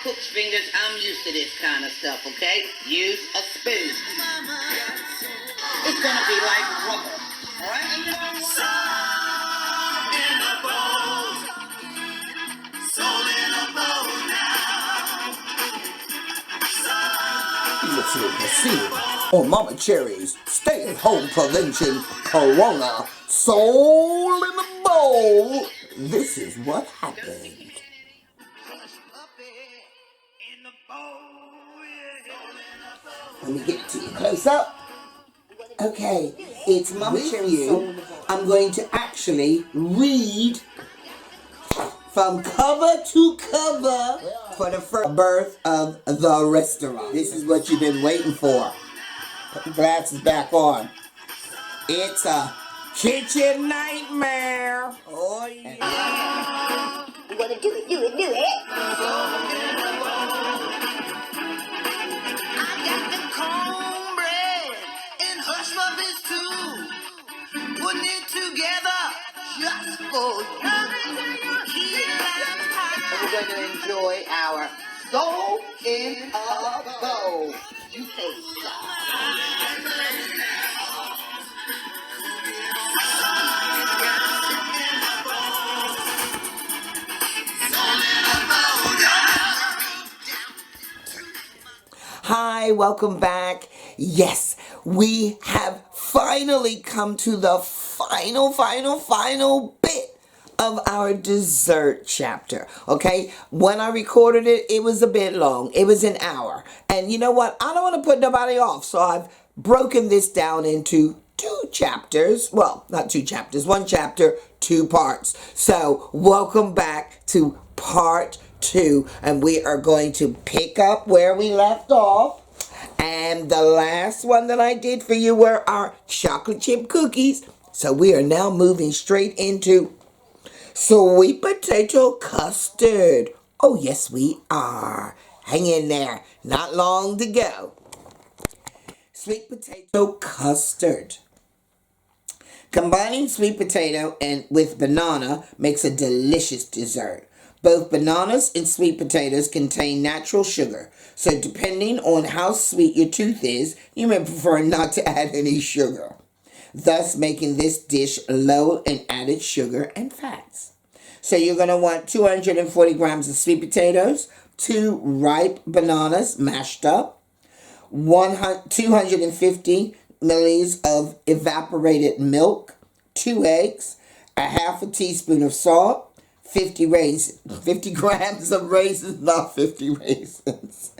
cook's fingers. I'm used to this kind of stuff, okay? Use a spoon. It's gonna be like rubber, all right? In a bowl. Soul in a bowl now. Listen to see on Momma Cherri's stay-at-home prevention Corona Soul in a Bowl. This is what happened. Let me get to you close up. Okay, it's Momma Cherri. I'm going to actually read from cover to cover for the first birth of the restaurant. This is what you've been waiting for. Put the glasses back on. It's a kitchen nightmare. Oh, yeah. You want to do it, do it, do it. I got the cornbread and hush puppies too. Putting it together just for you. And we're going to enjoy our soul in a bowl. You taste Hi, welcome back. Yes, we have finally come to the final bit of our dessert chapter. Okay, when I recorded it, it was a bit long. It was an hour. And you know what? I don't want to put nobody off, so I've broken this down into 2 chapters. Well, not 2 chapters. 1 chapter, 2 parts. So, welcome back to part 2, and we are going to pick up where we left off. And the last one that I did for you were our chocolate chip cookies. So we are now moving straight into sweet potato custard. Oh, yes, we are. Hang in there. Not long to go. Sweet potato custard. Combining sweet potato and with banana makes a delicious dessert. Both bananas and sweet potatoes contain natural sugar, so depending on how sweet your tooth is, you may prefer not to add any sugar, thus making this dish low in added sugar and fats. So you're going to want 240 grams of sweet potatoes, 2 ripe bananas mashed up, 250 milliliters of evaporated milk, 2 eggs, a half a teaspoon of salt, 50 grams of raisins, not 50 raisins.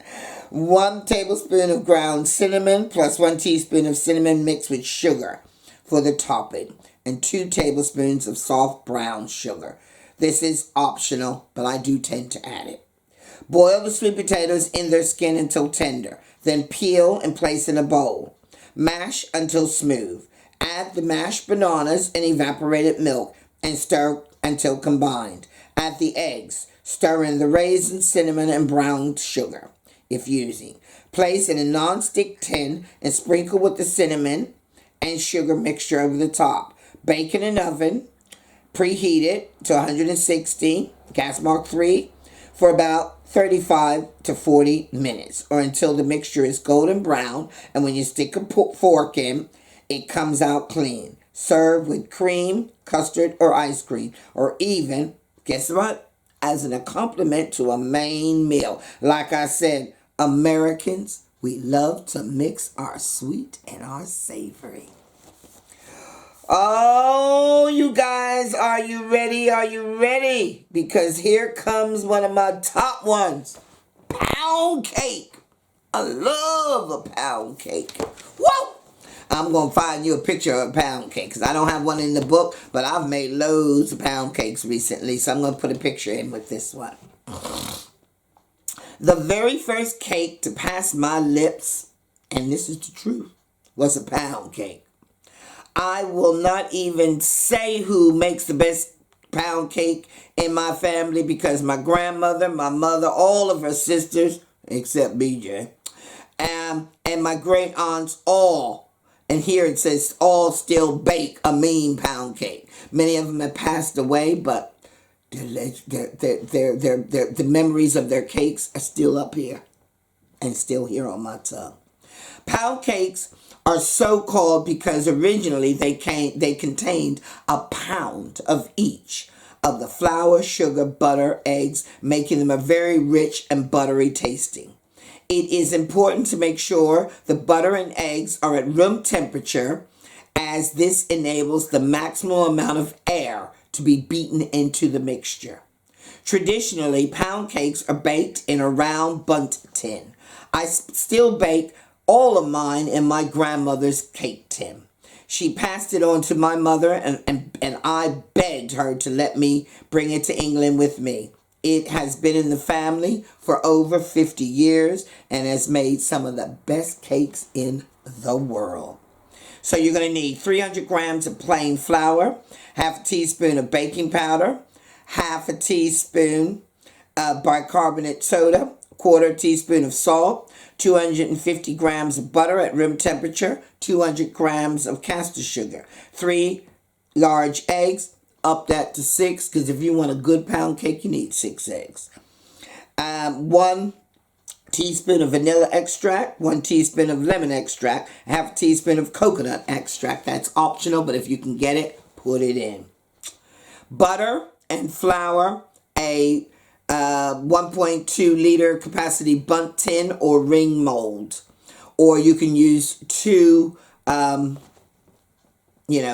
1 tablespoon of ground cinnamon plus 1 teaspoon of cinnamon mixed with sugar for the topping. And 2 tablespoons of soft brown sugar. This is optional, but I do tend to add it. Boil the sweet potatoes in their skin until tender. Then peel and place in a bowl. Mash until smooth. Add the mashed bananas and evaporated milk and stir until combined. Add the eggs. Stir in the raisins, cinnamon, and brown sugar, if using. Place in a non-stick tin and sprinkle with the cinnamon and sugar mixture over the top. Bake in an oven, preheated to 160, gas mark 3, for about 35 to 40 minutes, or until the mixture is golden brown, and when you stick a fork in, it comes out clean. Serve with cream, custard, or ice cream, or even, guess what? As an accompaniment to a main meal. Like I said, Americans, we love to mix our sweet and our savory. Oh, you guys, are you ready? Are you ready? Because here comes one of my top ones. Pound cake. I love a pound cake. Whoa! I'm going to find you a picture of a pound cake because I don't have one in the book, but I've made loads of pound cakes recently, so I'm going to put a picture in with this one. The very first cake to pass my lips, and this is the truth, was a pound cake. I will not even say who makes the best pound cake in my family because my grandmother, my mother, all of her sisters, except BJ, and my great aunts all. And here it says, all still bake a mean pound cake. Many of them have passed away, but The memories of their cakes are still up here and still here on my tongue. Pound cakes are so called because originally they contained a pound of each of the flour, sugar, butter, eggs, making them a very rich and buttery tasting. It is important to make sure the butter and eggs are at room temperature, as this enables the maximum amount of air to be beaten into the mixture. Traditionally, pound cakes are baked in a round bundt tin. I still bake all of mine in my grandmother's cake tin. She passed it on to my mother, and I begged her to let me bring it to England with me. It has been in the family for over 50 years and has made some of the best cakes in the world. So you're going to need 300 grams of plain flour, half a teaspoon of baking powder, half a teaspoon of bicarbonate soda, quarter teaspoon of salt, 250 grams of butter at room temperature, 200 grams of caster sugar, 3 large eggs, up that to 6, because if you want a good pound cake, you need 6 eggs. 1 teaspoon of vanilla extract, 1 teaspoon of lemon extract, half a teaspoon of coconut extract. That's optional, but if you can get it, put it in. Butter and flour, a 1.2 liter capacity bundt tin or ring mold, or you can use 2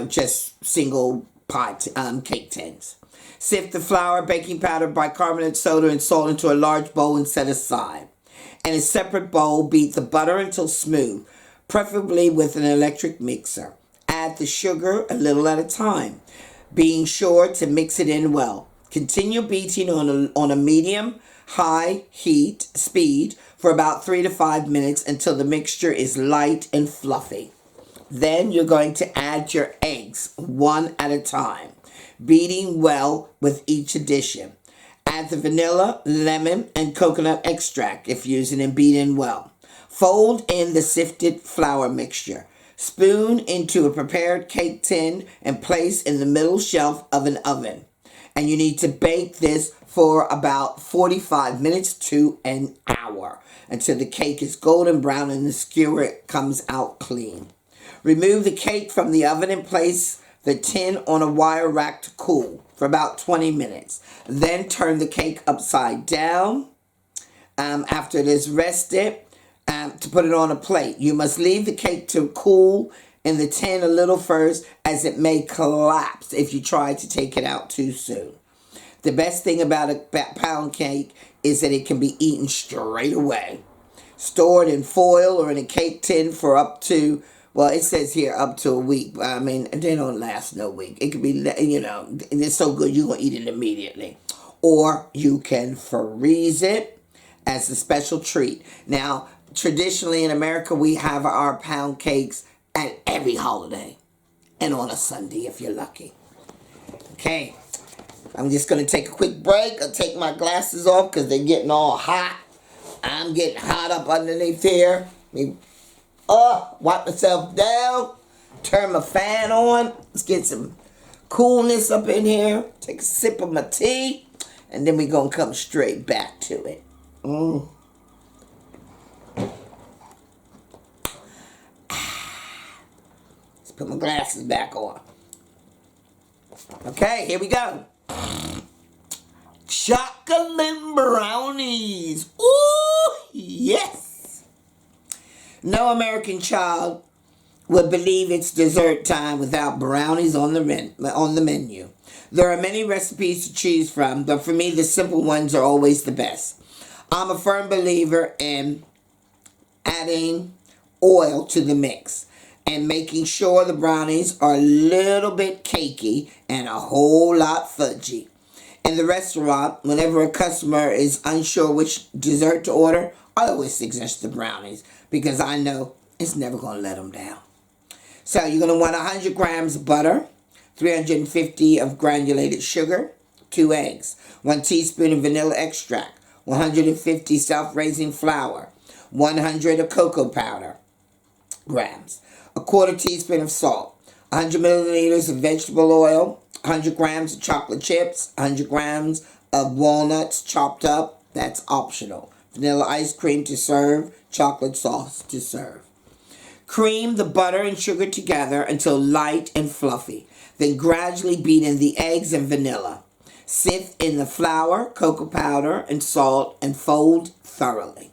just single pot cake tins. Sift the flour, baking powder, bicarbonate soda, and salt into a large bowl and set aside. In a separate bowl, beat the butter until smooth, preferably with an electric mixer. Add the sugar a little at a time, being sure to mix it in well. Continue beating on a medium-high heat speed for about 3 to 5 minutes until the mixture is light and fluffy. Then you're going to add your eggs one at a time, beating well with each addition. Add the vanilla, lemon, and coconut extract if using, and beat in well. Fold in the sifted flour mixture. Spoon into a prepared cake tin and place in the middle shelf of an oven. And you need to bake this for about 45 minutes to an hour until the cake is golden brown and the skewer comes out clean. Remove the cake from the oven and place the tin on a wire rack to cool for about 20 minutes. Then turn the cake upside down after it is rested to put it on a plate. You must leave the cake to cool in the tin a little first, as it may collapse if you try to take it out too soon. The best thing about a pound cake is that it can be eaten straight away. Stored in foil or in a cake tin for up to, well, it says here up to a week. But I mean, they don't last no week. It could be, it's so good you're going to eat it immediately. Or you can freeze it as a special treat. Now, traditionally in America, we have our pound cakes at every holiday and on a Sunday if you're lucky. Okay, I'm just going to take a quick break. I'll take my glasses off because they're getting all hot. I'm getting hot up underneath here. Wipe myself down. Turn my fan on. Let's get some coolness up in here. Take a sip of my tea. And then we're going to come straight back to it. Let's put my glasses back on. Okay, here we go. Chocolate brownies. Ooh, yes. No American child would believe it's dessert time without brownies on the menu. There are many recipes to choose from, but for me, the simple ones are always the best. I'm a firm believer in adding oil to the mix and making sure the brownies are a little bit cakey and a whole lot fudgy. In the restaurant, whenever a customer is unsure which dessert to order, I always suggest the brownies because I know it's never going to let them down. So you're going to want 100 grams of butter, 350 of granulated sugar, 2 eggs, 1 teaspoon of vanilla extract, 150 self-raising flour, 100 of cocoa powder grams, a quarter teaspoon of salt, 100 milliliters of vegetable oil, 100 grams of chocolate chips, 100 grams of walnuts chopped up. That's optional. Vanilla ice cream to serve, chocolate sauce to serve. Cream the butter and sugar together until light and fluffy. Then gradually beat in the eggs and vanilla. Sift in the flour, cocoa powder, and salt and fold thoroughly.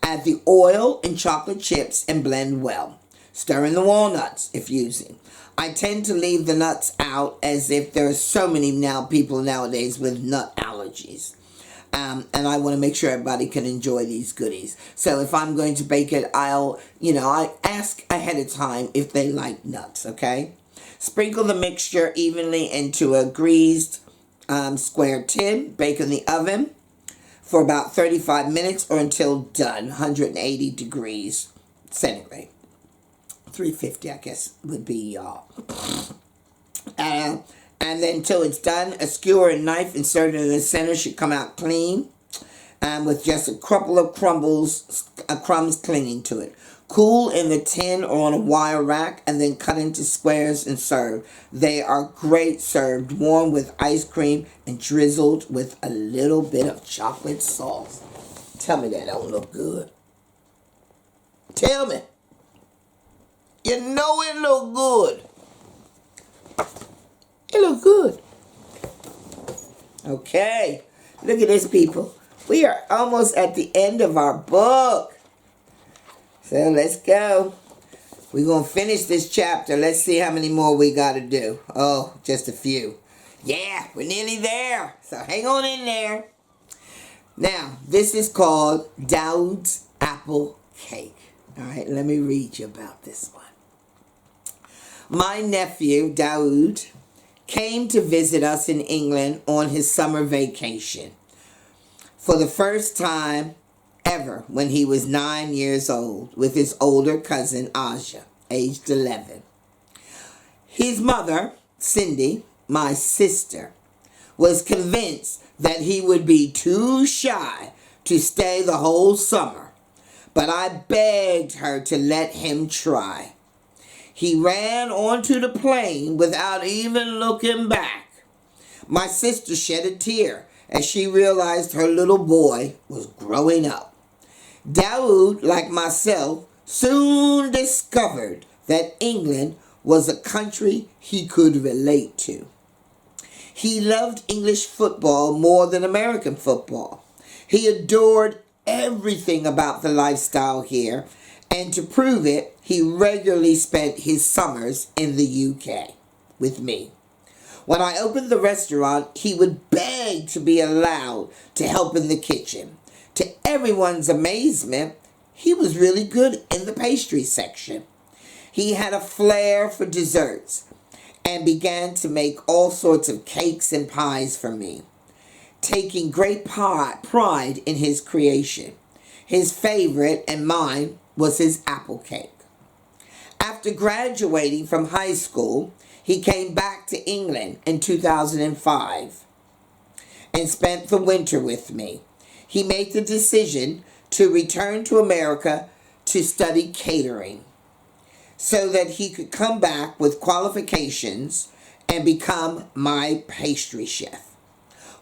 Add the oil and chocolate chips and blend well. Stir in the walnuts if using. I tend to leave the nuts out as if there are so many people nowadays with nut allergies. And I want to make sure everybody can enjoy these goodies. So if I'm going to bake it, I ask ahead of time if they like nuts, okay? Sprinkle the mixture evenly into a greased square tin. Bake in the oven for about 35 minutes or until done, 180 degrees centigrade. 350, I guess, would be y'all. And then until it's done, a skewer and knife inserted in the center should come out clean, with just a couple of crumbs clinging to it. Cool in the tin or on a wire rack and then cut into squares and serve. They are great served warm with ice cream and drizzled with a little bit of chocolate sauce. Tell me that don't look good. Tell me. You know it look good. It look good. Okay. Look at this, people. We are almost at the end of our book. So let's go. We're going to finish this chapter. Let's see how many more we got to do. Oh, just a few. Yeah, we're nearly there. So hang on in there. Now, this is called Daoud's Apple Cake. All right, let me read you about this one. My nephew, Daoud, came to visit us in England on his summer vacation for the first time ever when he was 9 years old with his older cousin Aja, aged 11. His mother, Cindy, my sister, was convinced that he would be too shy to stay the whole summer, but I begged her to let him try. He ran onto the plane without even looking back. My sister shed a tear as she realized her little boy was growing up. Daoud, like myself, soon discovered that England was a country he could relate to. He loved English football more than American football. He adored everything about the lifestyle here, and to prove it, he regularly spent his summers in the UK with me. When I opened the restaurant, he would beg to be allowed to help in the kitchen. To everyone's amazement, he was really good in the pastry section. He had a flair for desserts and began to make all sorts of cakes and pies for me, taking great pride in his creation. His favorite and mine was his apple cake. After graduating from high school, he came back to England in 2005 and spent the winter with me. He made the decision to return to America to study catering so that he could come back with qualifications and become my pastry chef.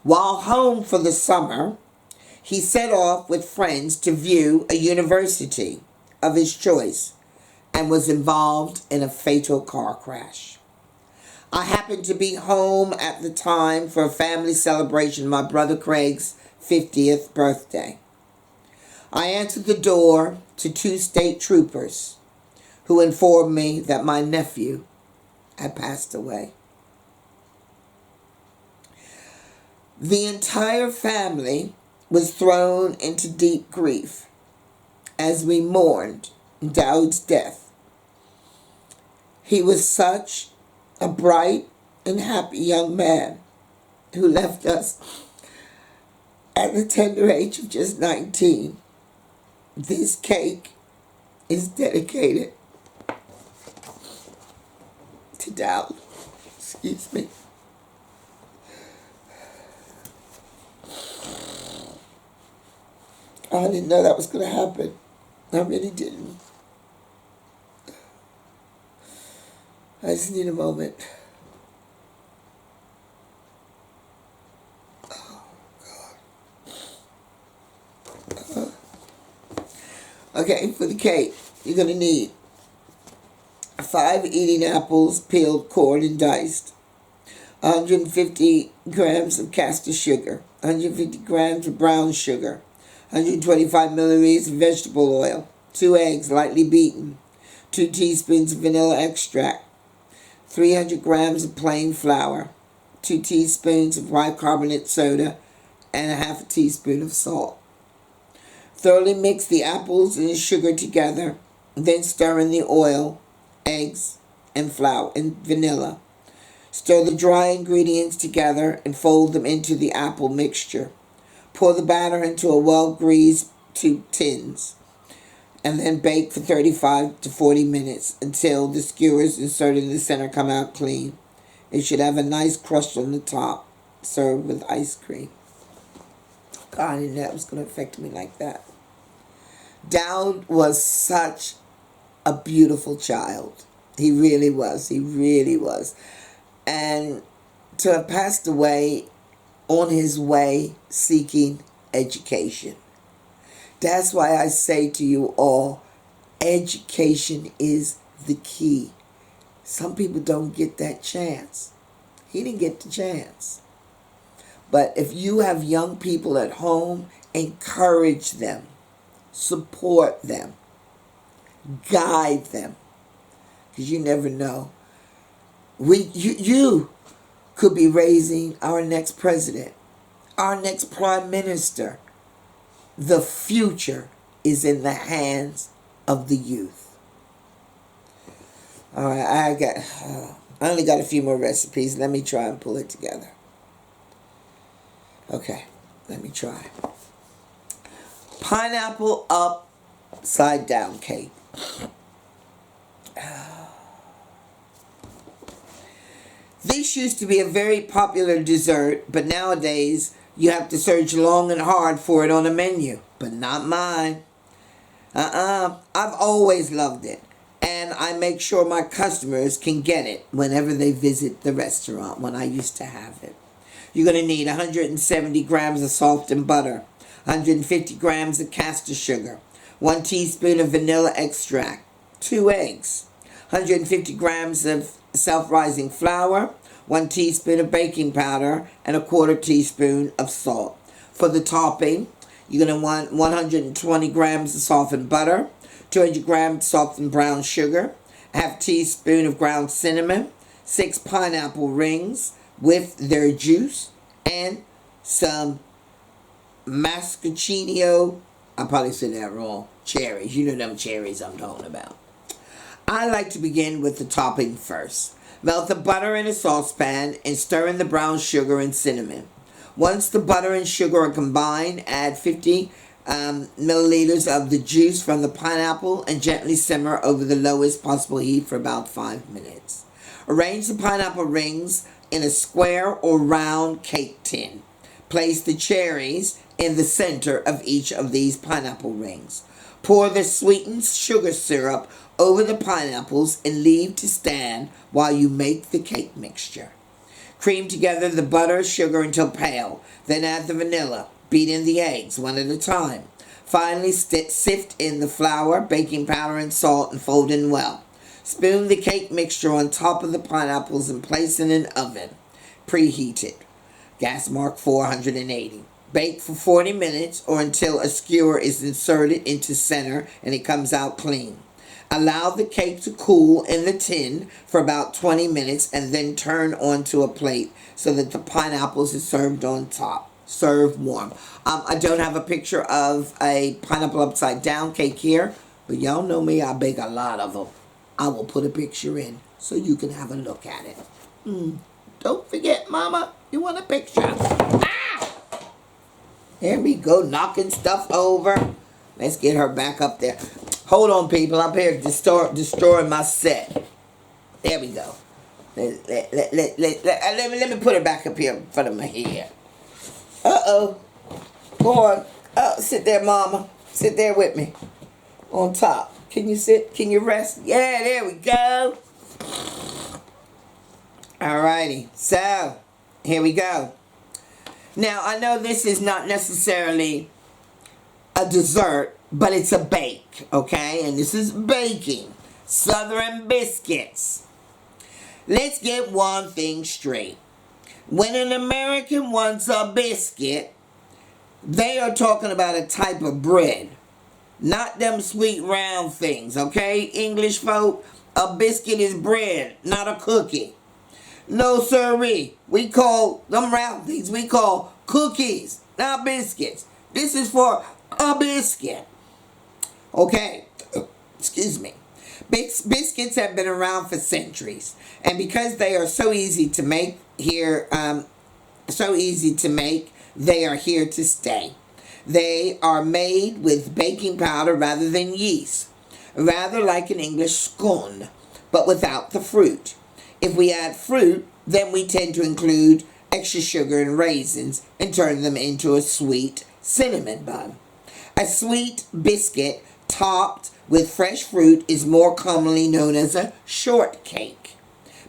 While home for the summer, he set off with friends to view a university of his choice and was involved in a fatal car crash. I happened to be home at the time for a family celebration of my brother Craig's 50th birthday. I answered the door to 2 state troopers who informed me that my nephew had passed away. The entire family was thrown into deep grief as we mourned Daoud's death. He was such a bright and happy young man who left us at the tender age of just 19. This cake is dedicated to Daoud. Excuse me. I didn't know that was going to happen. I really didn't. I just need a moment. cake, you're going to need 5 eating apples, peeled, cored, and diced, 150 grams of caster sugar, 150 grams of brown sugar, 125 milliliters of vegetable oil, 2 eggs lightly beaten, 2 teaspoons of vanilla extract, 300 grams of plain flour, 2 teaspoons of bicarbonate soda, and a half a teaspoon of salt. Thoroughly mix the apples and the sugar together, then stir in the oil, eggs, and flour and vanilla. Stir the dry ingredients together and fold them into the apple mixture. Pour the batter into a well-greased 2 tins, and then bake for 35 to 40 minutes until the skewers inserted in the center come out clean. It should have a nice crust on the top. Serve with ice cream. God, I didn't know that was going to affect me like that. Dowd was such a beautiful child. He really was. He really was. And to have passed away on his way seeking education. That's why I say to you all, education is the key. Some people don't get that chance. He didn't get the chance. But if you have young people at home, encourage them, support them, guide them, because you never know. You could be raising our next president, our next prime minister. The future is in the hands of the youth. All right, I only got a few more recipes. Let me try and pull it together. Okay, let me try. Pineapple upside down cake. This used to be a very popular dessert, but nowadays you have to search long and hard for it on a menu. But not mine. I've always loved it. And I make sure my customers can get it whenever they visit the restaurant when I used to have it. You're going to need 170 grams of salt and butter, 150 grams of caster sugar, 1 teaspoon of vanilla extract, 2 eggs, 150 grams of self-rising flour, 1 teaspoon of baking powder, and a 1/4 teaspoon of salt. For the topping, you're going to want 120 grams of softened butter, 200 grams softened brown sugar, a half teaspoon of ground cinnamon, 6 pineapple rings with their juice, and some mascacino, I probably said that wrong, cherries. You know them cherries I'm talking about. I like to begin with the topping first. Melt the butter in a saucepan and stir in the brown sugar and cinnamon. Once the butter and sugar are combined, add 50 milliliters of the juice from the pineapple and gently simmer over the lowest possible heat for about 5 minutes. Arrange the pineapple rings in a square or round cake tin. Place the cherries in the center of each of these pineapple rings. Pour the sweetened sugar syrup over the pineapples and leave to stand while you make the cake mixture. Cream together the butter, sugar until pale. Then add the vanilla. Beat in the eggs one at a time. Finally, sift in the flour, baking powder, and salt and fold in well. Spoon the cake mixture on top of the pineapples and place in an oven. Preheated. Gas mark 480. Bake for 40 minutes or until a skewer is inserted into center and it comes out clean. Allow the cake to cool in the tin for about 20 minutes and then turn onto a plate so that the pineapples are served on top. Serve warm. I don't have a picture of a pineapple upside down cake here, but y'all know me, I bake a lot of them. I will put a picture in so you can have a look at it. Don't forget, Mama, you want a picture. Ah! There we go, knocking stuff over. Let's get her back up there. Hold on, people. I'm here destroying my set. There we go. Let me put her back up here in front of my head. Uh-oh. Go on. Oh, sit there, Mama. Sit there with me. On top. Can you sit? Can you rest? Yeah, there we go. Alrighty. So, here we go. Now, I know this is not necessarily a dessert, but it's a bake, okay? And this is baking. Southern Biscuits. Let's get one thing straight. When an American wants a biscuit, they are talking about a type of bread. Not them sweet round things, okay? English folk, a biscuit is bread, not a cookie. No sirree. We call them round things, we call cookies, not biscuits. This is for a biscuit. Okay, excuse me. Biscuits have been around for centuries. And because they are so easy to make here, they are here to stay. They are made with baking powder rather than yeast. Rather like an English scone, but without the fruit. If we add fruit, then we tend to include extra sugar and raisins and turn them into a sweet cinnamon bun. A sweet biscuit topped with fresh fruit is more commonly known as a shortcake.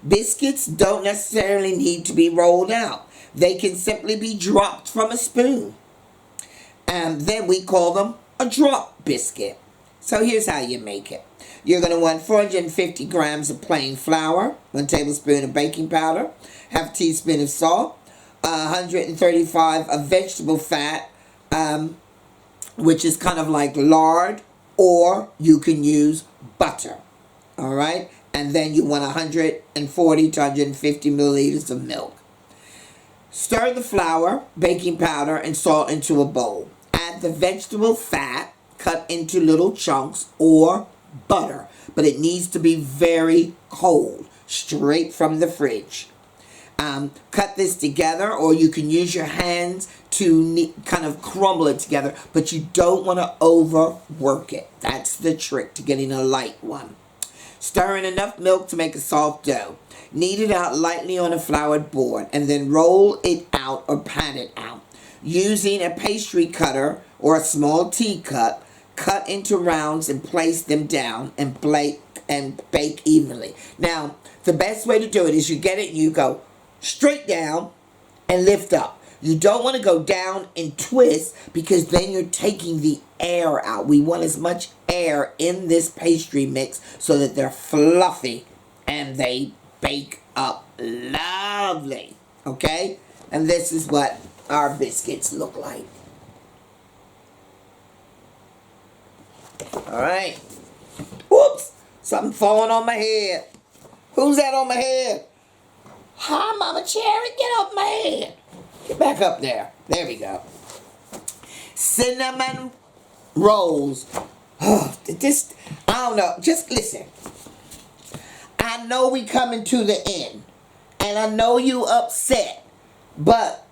Biscuits don't necessarily need to be rolled out. They can simply be dropped from a spoon. And then we call them a drop biscuit. So here's how you make it. You're going to want 450 grams of plain flour, 1 tablespoon of baking powder, half a teaspoon of salt, 135 of vegetable fat, which is kind of like lard, or you can use butter. All right? And then you want 140 to 150 milliliters of milk. Stir the flour, baking powder, and salt into a bowl. Add the vegetable fat cut into little chunks or butter, but it needs to be very cold, straight from the fridge. Cut this together, or you can use your hands to kind of crumble it together, but you don't want to overwork it. That's the trick to getting a light one. Stir in enough milk to make a soft dough. Knead it out lightly on a floured board, and then roll it out or pat it out. Using a pastry cutter or a small teacup, cut into rounds and place them down and bake evenly. Now, the best way to do it is you get it and you go straight down and lift up. You don't want to go down and twist, because then you're taking the air out. We want as much air in this pastry mix so that they're fluffy and they bake up lovely. Okay? And this is what our biscuits look like. Alright. Whoops! Something falling on my head. Who's that on my head? Hi, Momma Cherri, get off my head. Get back up there. There we go. Cinnamon rolls. Oh, this, I don't know. Just listen. I know we coming to the end. And I know you upset. But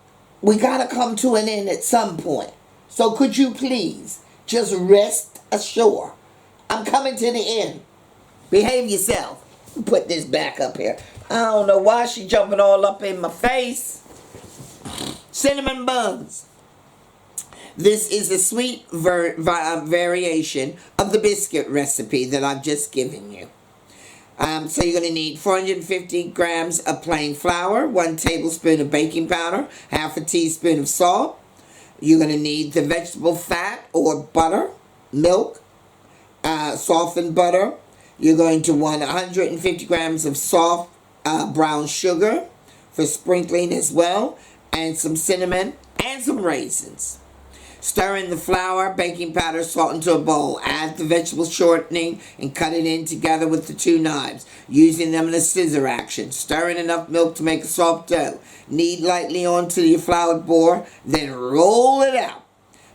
we got to come to an end at some point. So could you please just rest ashore? I'm coming to the end. Behave yourself. Put this back up here. I don't know why she jumping all up in my face. Cinnamon buns. This is a sweet variation of the biscuit recipe that I've just given you. So you're going to need 450 grams of plain flour, 1 tablespoon of baking powder, half a teaspoon of salt. You're going to need the vegetable fat or butter, milk, softened butter. You're going to want 150 grams of soft brown sugar for sprinkling as well, and some cinnamon and some raisins. Stir in the flour, baking powder, salt into a bowl. Add the vegetable shortening and cut it in together with the 2 knives, using them in a scissor action. Stir in enough milk to make a soft dough. Knead lightly onto your floured board, then roll it out.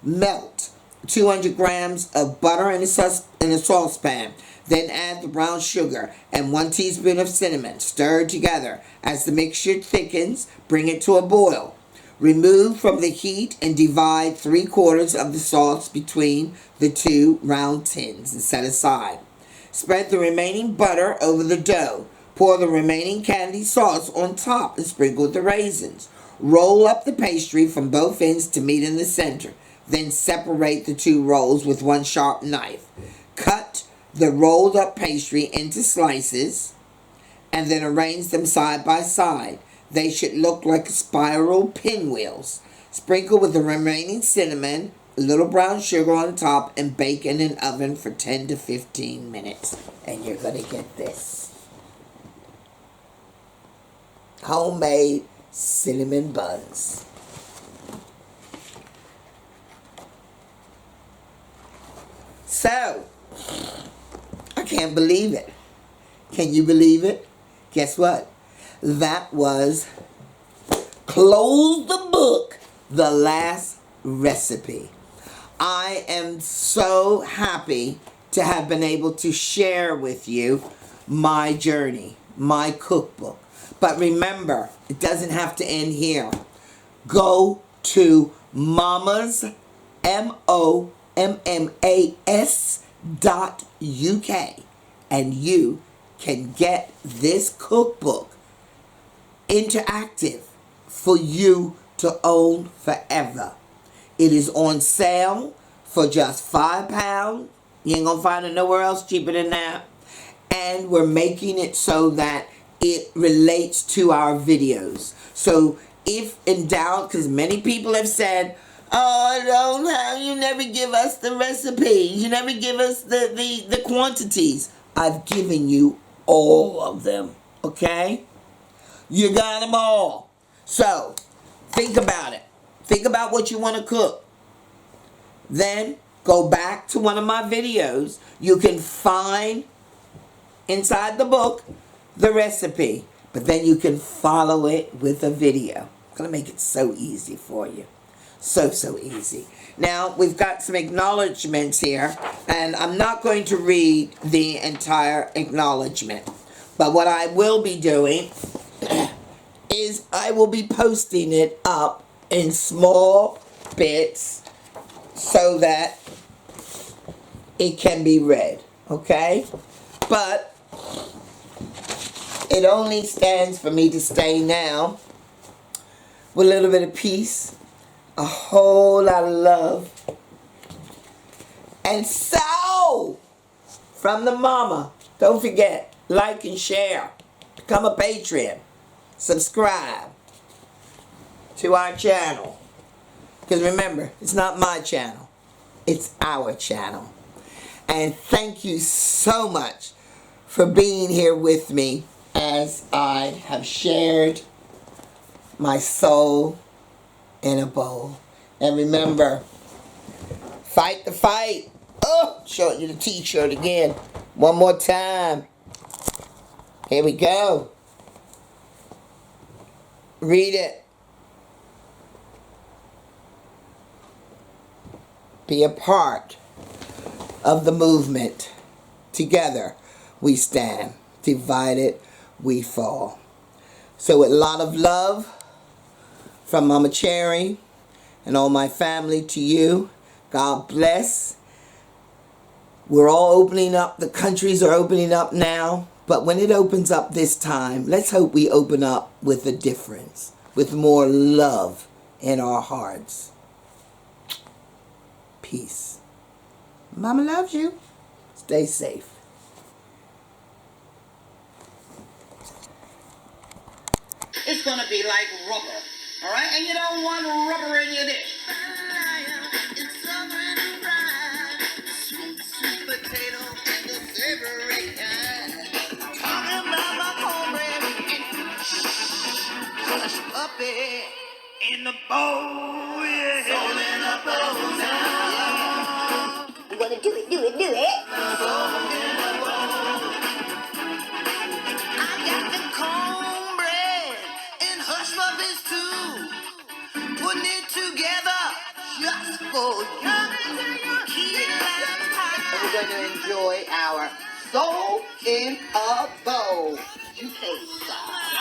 Melt 200 grams of butter in a saucepan. Then add the brown sugar and 1 teaspoon of cinnamon. Stir together. As the mixture thickens, bring it to a boil. Remove from the heat and divide 3/4 of the sauce between the 2 round tins and set aside. Spread the remaining butter over the dough. Pour the remaining candy sauce on top and sprinkle with the raisins. Roll up the pastry from both ends to meet in the center. Then separate the 2 rolls with 1 sharp knife. Cut the rolled up pastry into slices and then arrange them side by side. They should look like spiral pinwheels. Sprinkle with the remaining cinnamon a little brown sugar on the top, and bake in an oven for 10 to 15 minutes. And you're going to get this. Homemade cinnamon buns. So, I can't believe it. Can you believe it? Guess what? That was Close the Book, the last recipe. I am so happy to have been able to share with you my journey, my cookbook. But remember, it doesn't have to end here. Go to Momma's, MOMMAS.UK, and you can get this cookbook interactive for you to own forever. It is on sale for just £5. You ain't gonna find it nowhere else cheaper than that. And we're making it so that it relates to our videos. So if in doubt, because many people have said, oh, I don't have, you never give us the recipes. You never give us the quantities. I've given you all of them, okay? You got them all. So, think about it. Think about what you want to cook. Then, go back to one of my videos. You can find inside the book the recipe. But then you can follow it with a video. I'm going to make it so easy for you. So easy. Now, we've got some acknowledgments here. And I'm not going to read the entire acknowledgement. But what I will be doing is I will be posting it up in small bits so that it can be read, okay? But it only stands for me to stay now with a little bit of peace, a whole lot of love, and so from the mama, don't forget, like and share, become a Patreon, subscribe to our channel. Because remember, it's not my channel, it's our channel. And thank you so much for being here with me as I have shared my soul in a bowl. And remember, fight the fight. Oh, showing you the t-shirt again. One more time. Here we go. Read it. Be a part of the movement. Together we stand. Divided we fall. So with a lot of love from Momma Cherri and all my family to you, God bless. We're all opening up. The countries are opening up now. But when it opens up this time, let's hope we open up with a difference, with more love in our hearts. Peace. Mama loves you. Stay safe. It's gonna be like rubber, all right? And you don't want rubber in your dish. It's southern fried, sweet potato, and the favorite kind. Talking about my cornbread and hush puppy in the bowl, yeah. Soul in a bowl now. We're gonna do it. I got the cornbread and hush puppies too. Putting it together just for you. Key lime pie. And we're gonna enjoy our soul in a bowl. UK style.